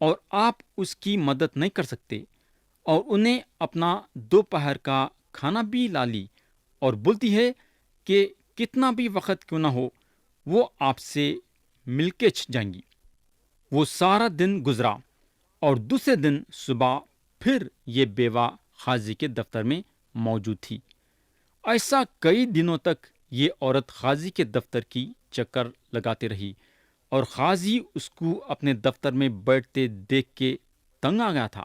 اور آپ اس کی مدد نہیں کر سکتے، اور انہیں اپنا دوپہر کا کھانا بھی لا لی، اور بولتی ہے کہ کتنا بھی وقت کیوں نہ ہو وہ آپ سے مل کے جائیں گی۔ وہ سارا دن گزرا، اور دوسرے دن صبح پھر یہ بیوہ قاضی کے دفتر میں موجود تھی۔ ایسا کئی دنوں تک یہ عورت قاضی کے دفتر کی چکر لگاتی رہی، اور قاضی اس کو اپنے دفتر میں بیٹھتے دیکھ کے تنگ آ گیا تھا،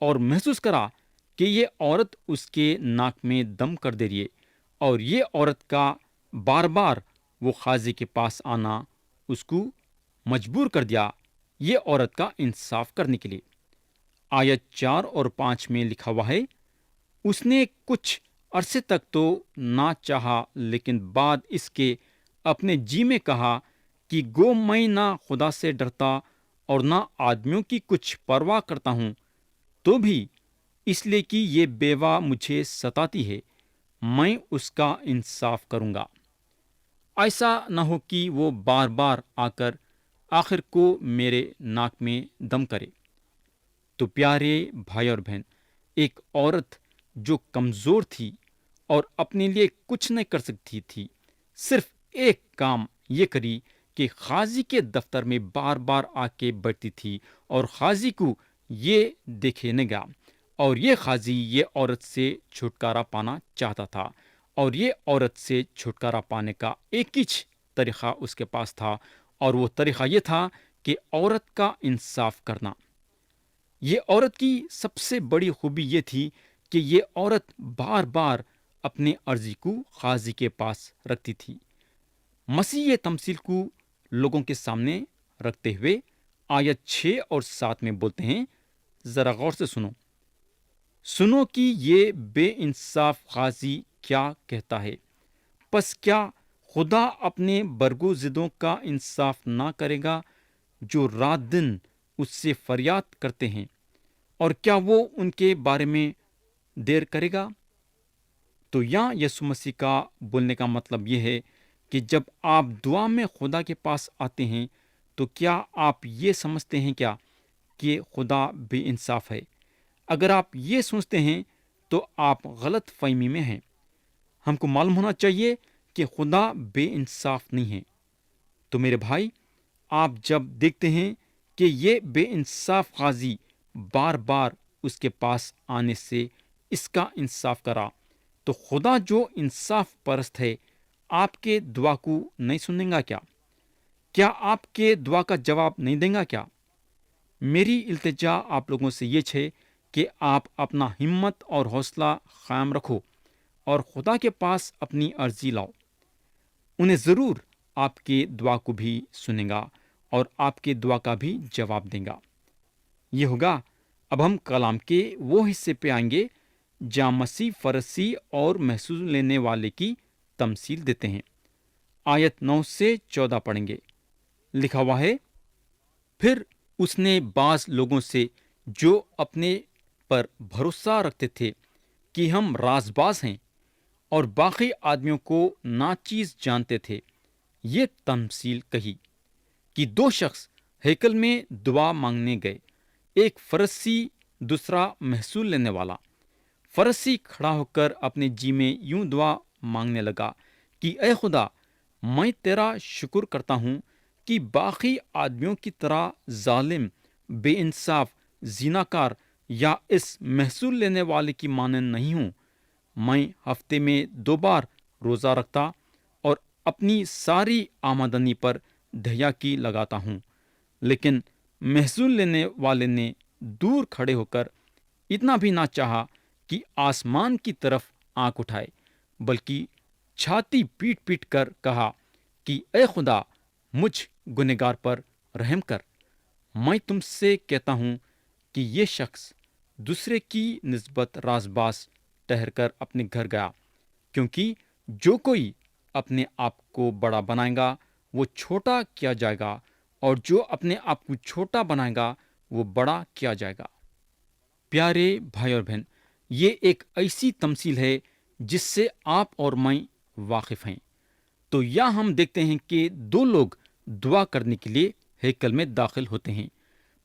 اور محسوس کرا کہ یہ عورت اس کے ناک میں دم کر دے رہی ہے، اور یہ عورت کا بار بار وہ قاضی کے پاس آنا اس کو مجبور کر دیا یہ عورت کا انصاف کرنے کے لیے۔ آیت 4 اور 5 میں لکھا ہوا ہے، اس نے کچھ عرصے تک تو نہ چاہا، لیکن بعد اس کے اپنے جی میں کہا کہ گو میں نہ خدا سے ڈرتا اور نہ آدمیوں کی کچھ پرواہ کرتا ہوں، تو بھی اس لیے کہ یہ بیوہ مجھے ستاتی ہے میں اس کا انصاف کروں گا۔ ایسا نہ ہو کہ وہ بار بار آ کر آخر کو میرے ناک میں دم کرے۔ تو پیارے بھائی اور بہن، ایک عورت جو کمزور تھی اور اپنے لیے کچھ نہیں کر سکتی تھی، صرف ایک کام یہ کری کہ قاضی کے دفتر میں بار بار آ کے بیٹھتی تھی، اور قاضی کو یہ دیکھے نہ گیا، اور یہ قاضی یہ عورت سے چھٹکارا پانا چاہتا تھا، اور یہ عورت سے چھٹکارا پانے کا ایک ہی طریقہ اس کے پاس تھا، اور وہ طریقہ یہ تھا کہ عورت کا انصاف کرنا۔ یہ عورت کی سب سے بڑی خوبی یہ تھی کہ یہ عورت بار بار اپنے عرضی کو قاضی کے پاس رکھتی تھی۔ مسیح یہ تمثیل کو لوگوں کے سامنے رکھتے ہوئے آیت 6 اور 7 میں بولتے ہیں، ذرا غور سے سنو کہ یہ بے انصاف قاضی کیا کہتا ہے۔ پس کیا خدا اپنے برگزیدوں کا انصاف نہ کرے گا جو رات دن اس سے فریاد کرتے ہیں، اور کیا وہ ان کے بارے میں دیر کرے گا؟ تو یہاں یسوع مسیح کا بولنے کا مطلب یہ ہے کہ جب آپ دعا میں خدا کے پاس آتے ہیں تو کیا آپ یہ سمجھتے ہیں کیا کہ خدا بے انصاف ہے؟ اگر آپ یہ سوچتے ہیں تو آپ غلط فہمی میں ہیں۔ ہم کو معلوم ہونا چاہیے کہ خدا بے انصاف نہیں ہے۔ تو میرے بھائی، آپ جب دیکھتے ہیں کہ یہ بے انصاف قاضی بار بار اس کے پاس آنے سے اس کا انصاف کرا، تو خدا جو انصاف پرست ہے آپ کے دعا کو نہیں سنیں گا کیا؟ کیا آپ کے دعا کا جواب نہیں دیں گا کیا؟ میری التجا آپ لوگوں سے یہ ہے کہ آپ اپنا ہمت اور حوصلہ قائم رکھو اور خدا کے پاس اپنی عرضی لاؤ۔ انہیں ضرور آپ کے دعا کو بھی سنیں گا اور آپ کے دعا کا بھی جواب دیں گا۔ یہ ہوگا۔ اب ہم کلام کے وہ حصے پہ آئیں گے جہاں مسیح فرسی اور محسوس لینے والے کی تمثیل دیتے ہیں۔ آیت 9 سے 14 پڑھیں گے۔ لکھا ہوا ہے، پھر اس نے بعض لوگوں سے جو اپنے پر بھروسہ رکھتے تھے کہ ہم راز باز ہیں اور باقی آدمیوں کو ناچیز جانتے تھے، یہ تمثیل کہی کہ دو شخص ہیکل میں دعا مانگنے گئے، ایک فرسی دوسرا محصول لینے والا۔ فرسی کھڑا ہو کر اپنے جی میں یوں دعا مانگنے لگا کہ اے خدا، میں تیرا شکر کرتا ہوں کہ باقی آدمیوں کی طرح ظالم، بے انصاف، زناکار یا اس محصول لینے والے کی مانند نہیں ہوں۔ میں ہفتے میں 2 بار روزہ رکھتا اور اپنی ساری آمدنی پر دہیا کی لگاتا ہوں۔ لیکن محصول لینے والے نے دور کھڑے ہو کر اتنا بھی نہ چاہا کہ آسمان کی طرف آنکھ اٹھائے، بلکہ چھاتی پیٹ پیٹ کر کہا کہ اے خدا، مجھ گنہگار پر رحم کر۔ میں تم سے کہتا ہوں کہ یہ شخص دوسرے کی نسبت راز باز ٹھہر کر اپنے گھر گیا، کیونکہ جو کوئی اپنے آپ کو بڑا بنائے گا وہ چھوٹا کیا جائے گا، اور جو اپنے آپ کو چھوٹا بنائے گا وہ بڑا کیا جائے گا۔ پیارے بھائی اور بہن، یہ ایک ایسی تمثیل ہے جس سے آپ اور میں واقف ہیں۔ تو یہاں ہم دیکھتے ہیں کہ 2 لوگ دعا کرنے کے لیے ہیکل میں داخل ہوتے ہیں۔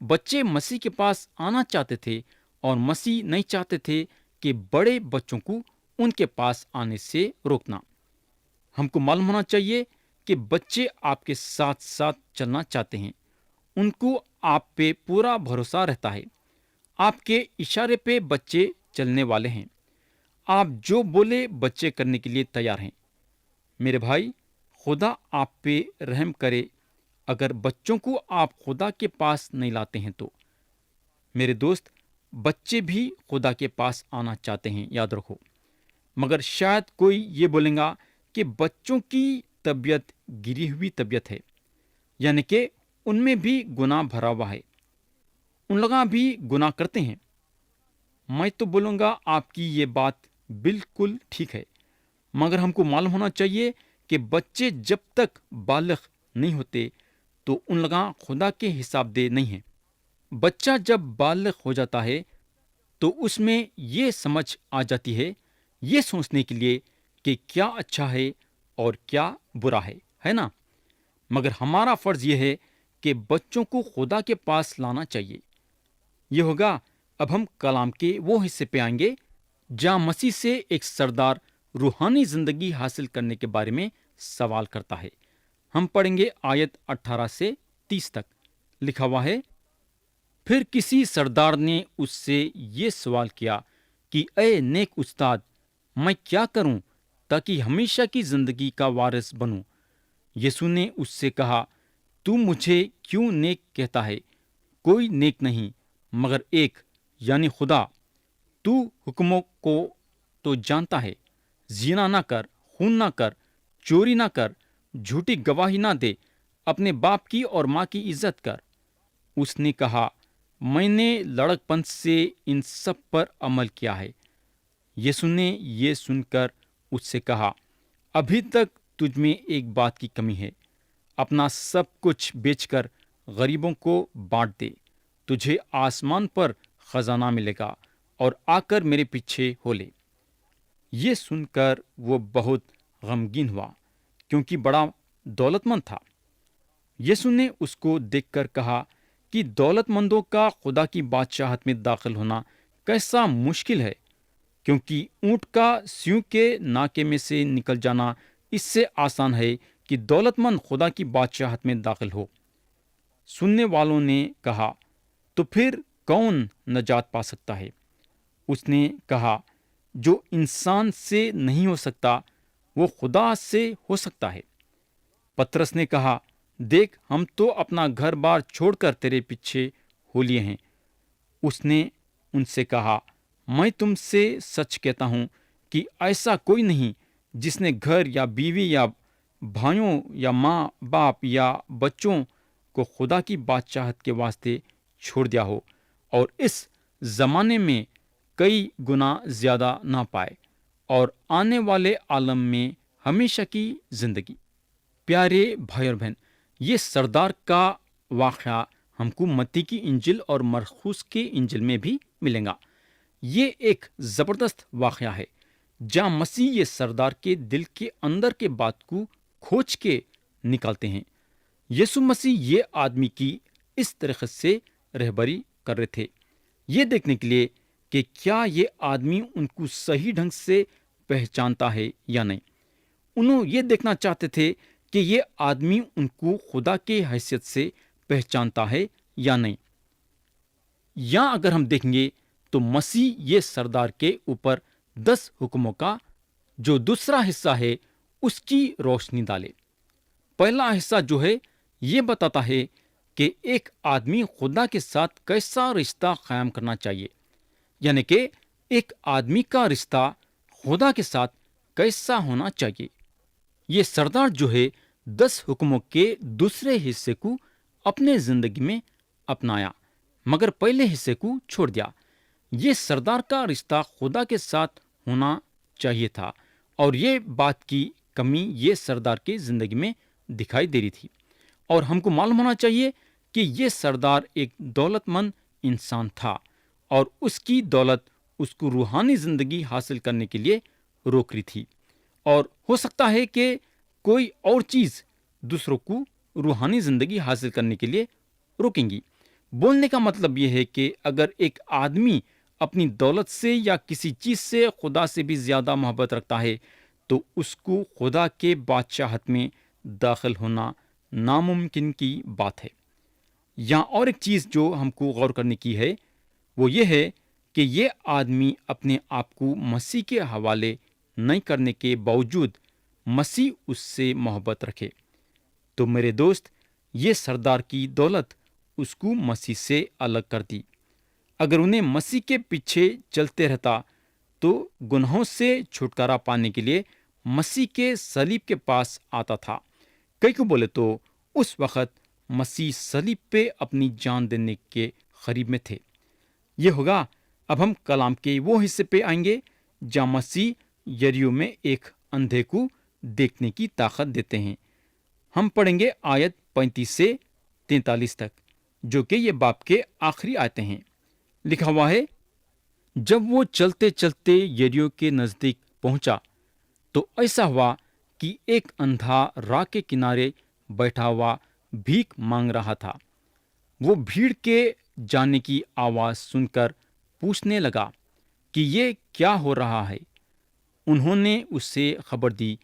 بچے مسیح کے پاس آنا چاہتے تھے اور مسیح نہیں چاہتے تھے کہ بڑے بچوں کو ان کے پاس آنے سے روکنا۔ ہم کو معلوم ہونا چاہیے کہ بچے آپ کے ساتھ ساتھ چلنا چاہتے ہیں، ان کو آپ پہ پورا بھروسہ رہتا ہے۔ آپ کے اشارے پہ بچے چلنے والے ہیں، آپ جو بولے بچے کرنے کے لیے تیار ہیں۔ میرے بھائی، خدا آپ پہ رحم کرے اگر بچوں کو آپ خدا کے پاس نہیں لاتے ہیں تو۔ میرے دوست، بچے بھی خدا کے پاس آنا چاہتے ہیں، یاد رکھو، مگر شاید کوئی یہ بولیں گا کہ بچوں کی طبیعت گری ہوئی طبیعت ہے، یعنی کہ ان میں بھی گناہ بھرا ہوا ہے، ان لوگ بھی گناہ کرتے ہیں۔ میں تو بولوں گا آپ کی یہ بات بالکل ٹھیک ہے، مگر ہم کو معلوم ہونا چاہیے کہ بچے جب تک بالغ نہیں ہوتے تو ان لوگ خدا کے حساب دہ نہیں ہیں۔ بچہ جب بالغ ہو جاتا ہے تو اس میں یہ سمجھ آ جاتی ہے، یہ سوچنے کے لیے کہ کیا اچھا ہے اور کیا برا ہے نا؟ مگر ہمارا فرض یہ ہے کہ بچوں کو خدا کے پاس لانا چاہیے۔ یہ ہوگا اب ہم کلام کے وہ حصے پہ آئیں گے جہاں مسیح سے ایک سردار روحانی زندگی حاصل کرنے کے بارے میں سوال کرتا ہے۔ ہم پڑھیں گے آیت 18 سے 30 تک۔ لکھا ہوا ہے، پھر کسی سردار نے اس سے یہ سوال کیا کہ اے نیک استاد، میں کیا کروں تاکہ ہمیشہ کی زندگی کا وارث بنوں؟ یسوع نے اس سے کہا، تو مجھے کیوں نیک کہتا ہے؟ کوئی نیک نہیں مگر ایک، یعنی خدا۔ تو حکموں کو تو جانتا ہے، زنا نہ کر، خون نہ کر، چوری نہ کر، جھوٹی گواہی نہ دے، اپنے باپ کی اور ماں کی عزت کر۔ اس نے کہا، میں نے لڑکپن سے ان سب پر عمل کیا ہے۔ یسوع نے یہ سن کر اس سے کہا، ابھی تک تجھ میں ایک بات کی کمی ہے، اپنا سب کچھ بیچ کر غریبوں کو بانٹ دے، تجھے آسمان پر خزانہ ملے گا، اور آ کر میرے پیچھے ہو لے۔ یہ سن کر وہ بہت غمگین ہوا، کیونکہ بڑا دولت مند تھا۔ یسوع نے اس کو دیکھ کر کہا کہ دولت مندوں کا خدا کی بادشاہت میں داخل ہونا کیسا مشکل ہے، کیونکہ اونٹ کا سیوں کے ناکے میں سے نکل جانا اس سے آسان ہے کہ دولت مند خدا کی بادشاہت میں داخل ہو۔ سننے والوں نے کہا، تو پھر کون نجات پا سکتا ہے؟ اس نے کہا، جو انسان سے نہیں ہو سکتا وہ خدا سے ہو سکتا ہے۔ پترس نے کہا، دیکھ، ہم تو اپنا گھر بار چھوڑ کر تیرے پیچھے ہو لیے ہیں۔ اس نے ان سے کہا، میں تم سے سچ کہتا ہوں کہ ایسا کوئی نہیں جس نے گھر یا بیوی یا بھائیوں یا ماں باپ یا بچوں کو خدا کی بادشاہت کے واسطے چھوڑ دیا ہو اور اس زمانے میں کئی گنا زیادہ نہ پائے اور آنے والے عالم میں ہمیشہ کی زندگی۔ پیارے بھائی اور بہن، یہ سردار کا واقعہ ہم کو متی کی انجیل اور مرقس کی انجیل میں بھی ملے گا۔ یہ ایک زبردست واقعہ ہے جہاں مسیح یہ سردار کے دل کے اندر کے بات کو کھوج کے نکالتے ہیں۔ یسوع مسیح یہ آدمی کی اس طریقے سے رہبری کر رہے تھے، یہ دیکھنے کے لیے کہ کیا یہ آدمی ان کو صحیح ڈھنگ سے پہچانتا ہے یا نہیں۔ انہوں یہ دیکھنا چاہتے تھے کہ یہ آدمی ان کو خدا کے حیثیت سے پہچانتا ہے یا نہیں۔ یا اگر ہم دیکھیں گے تو مسیح یہ سردار کے اوپر 10 حکموں کا جو دوسرا حصہ ہے اس کی روشنی ڈالے۔ پہلا حصہ جو ہے یہ بتاتا ہے کہ ایک آدمی خدا کے ساتھ کیسا رشتہ قائم کرنا چاہیے، یعنی کہ ایک آدمی کا رشتہ خدا کے ساتھ کیسا ہونا چاہیے۔ یہ سردار جو ہے 10 حکموں کے دوسرے حصے کو اپنے زندگی میں اپنایا، مگر پہلے حصے کو چھوڑ دیا۔ یہ سردار کا رشتہ خدا کے ساتھ ہونا چاہیے تھا، اور یہ بات کی کمی یہ سردار کی زندگی میں دکھائی دے رہی تھی۔ اور ہم کو معلوم ہونا چاہیے کہ یہ سردار ایک دولت مند انسان تھا، اور اس کی دولت اس کو روحانی زندگی حاصل کرنے کے لیے روک رہی تھی، اور ہو سکتا ہے کہ کوئی اور چیز دوسروں کو روحانی زندگی حاصل کرنے کے لیے روکیں گی۔ بولنے کا مطلب یہ ہے کہ اگر ایک آدمی اپنی دولت سے یا کسی چیز سے خدا سے بھی زیادہ محبت رکھتا ہے تو اس کو خدا کے بادشاہت میں داخل ہونا ناممکن کی بات ہے۔ یہاں اور ایک چیز جو ہم کو غور کرنے کی ہے وہ یہ ہے کہ یہ آدمی اپنے آپ کو مسیح کے حوالے نہیں کرنے کے باوجود مسیح اس سے محبت رکھے۔ تو میرے دوست، یہ سردار کی دولت اس کو مسیح سے الگ کر دی۔ اگر انہیں مسیح کے پیچھے چلتے رہتا تو گناہوں سے چھٹکارا پانے کے لیے مسیح کے صلیب کے پاس آتا تھا۔ کئی کو بولے تو اس وقت مسیح صلیب پہ اپنی جان دینے کے قریب میں تھے۔ یہ ہوگا اب ہم کلام کے وہ حصے پہ آئیں گے جہاں مسیح یریو میں ایک اندھے کو دیکھنے کی طاقت دیتے ہیں۔ ہم پڑھیں گے آیت 35 سے 43 تک، جو کہ یہ باب کے آخری آیتیں ہیں۔ لکھا ہوا ہے، جب وہ چلتے چلتے یریو کے نزدیک پہنچا تو ایسا ہوا کہ ایک اندھا راہ کے کنارے بیٹھا ہوا بھیک مانگ رہا تھا۔ وہ بھیڑ کے جانے کی آواز سن کر پوچھنے لگا کہ یہ کیا ہو رہا ہے۔ انہوں نے اس سے خبر دی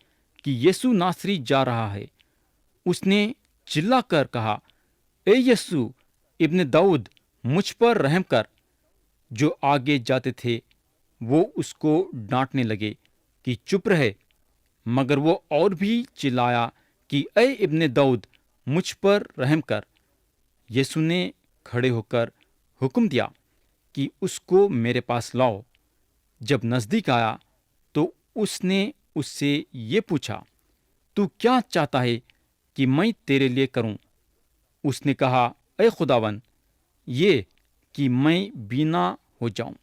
کہ یسوع ناصری جا رہا ہے۔ اس نے چلا کر کہا، اے یسوع ابن داؤد، مجھ پر رحم کر۔ جو آگے جاتے تھے وہ اس کو ڈانٹنے لگے کہ چپ رہے، مگر وہ اور بھی چلایا کہ اے ابن داؤد، مجھ پر رحم کر۔ یسوع نے کھڑے ہو کر حکم دیا کہ اس کو میرے پاس لاؤ۔ جب نزدیک آیا تو اس نے اس سے یہ پوچھا، تو کیا چاہتا ہے کہ میں تیرے لیے کروں؟ اس نے کہا، اے خداوند، یہ کہ میں بینا ہو جاؤں۔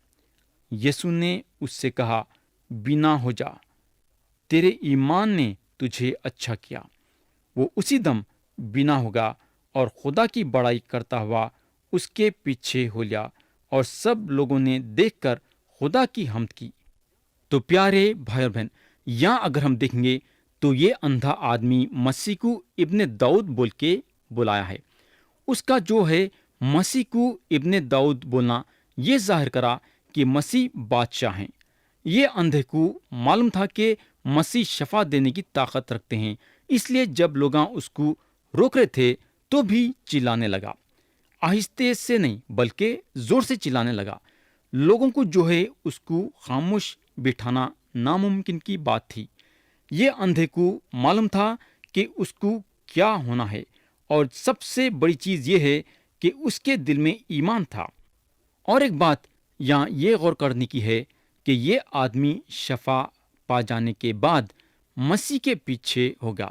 یسوع نے اس سے کہا، بینا ہو جا، تیرے ایمان نے تجھے اچھا کیا۔ وہ اسی دم بینا ہوگا اور خدا کی بڑائی کرتا ہوا اس کے پیچھے ہو لیا، اور سب لوگوں نے دیکھ کر خدا کی حمد کی۔ تو پیارے بھائی اور بہن، یہاں اگر ہم دیکھیں گے تو یہ اندھا آدمی مسیح کو ابن داؤد بول کے بلایا ہے۔ اس کا جو ہے مسیح کو ابن داؤد بولنا یہ ظاہر کرا کہ مسیح بادشاہ ہیں۔ یہ اندھے کو معلوم تھا کہ مسیح شفا دینے کی طاقت رکھتے ہیں، اس لیے جب لوگ اس کو روک رہے تھے تو بھی چلانے لگا۔ آہستہ سے نہیں بلکہ زور سے چلانے لگا۔ لوگوں کو جو ہے اس کو خاموش بٹھانا ناممکن کی بات تھی۔ یہ اندھے کو معلوم تھا کہ اس کو کیا ہونا ہے، اور سب سے بڑی چیز یہ ہے کہ اس کے دل میں ایمان تھا۔ اور ایک بات یہاں یہ غور کرنے کی ہے کہ یہ آدمی شفا پا جانے کے بعد مسیح کے پیچھے ہوگا،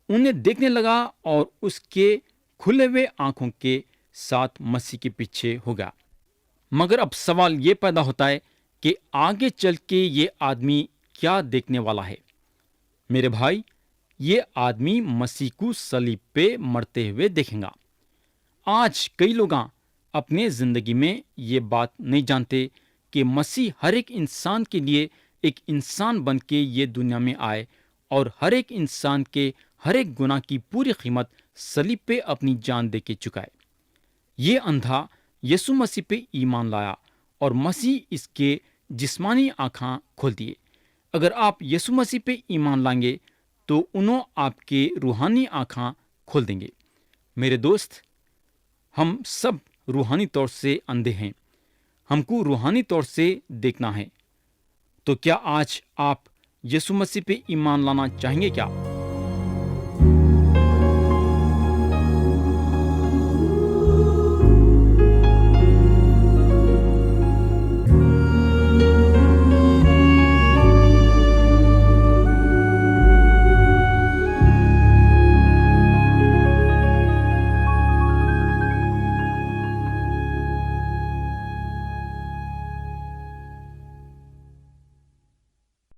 انہیں دیکھنے لگا اور اس کے کھلے ہوئے آنکھوں کے ساتھ مسیح کے پیچھے ہوگا۔ مگر اب سوال یہ پیدا ہوتا ہے کہ آگے چل کے یہ آدمی کیا دیکھنے والا ہے؟ میرے بھائی، یہ آدمی مسیح کو صلیب پہ مرتے ہوئے دیکھیں گا۔ آج کئی لوگ اپنے زندگی میں یہ بات نہیں جانتے کہ مسیح ہر ایک انسان کے لیے ایک انسان بن کے یہ دنیا میں آئے اور ہر ایک انسان کے ہر ایک گناہ کی پوری قیمت صلیب پہ اپنی جان دے کے چکائے۔ یہ اندھا یسوع مسیح پہ ایمان لایا اور مسیح اس کے جسمانی آنکھاں کھول دیے۔ اگر آپ یسوع مسیح پہ ایمان لائیں گے تو انہوں آپ کے روحانی آنکھاں کھول دیں گے۔ میرے دوست، ہم سب روحانی طور سے اندھے ہیں، ہم کو روحانی طور سے دیکھنا ہے۔ تو کیا آج آپ یسوع مسیح پہ ایمان لانا چاہیں گے کیا؟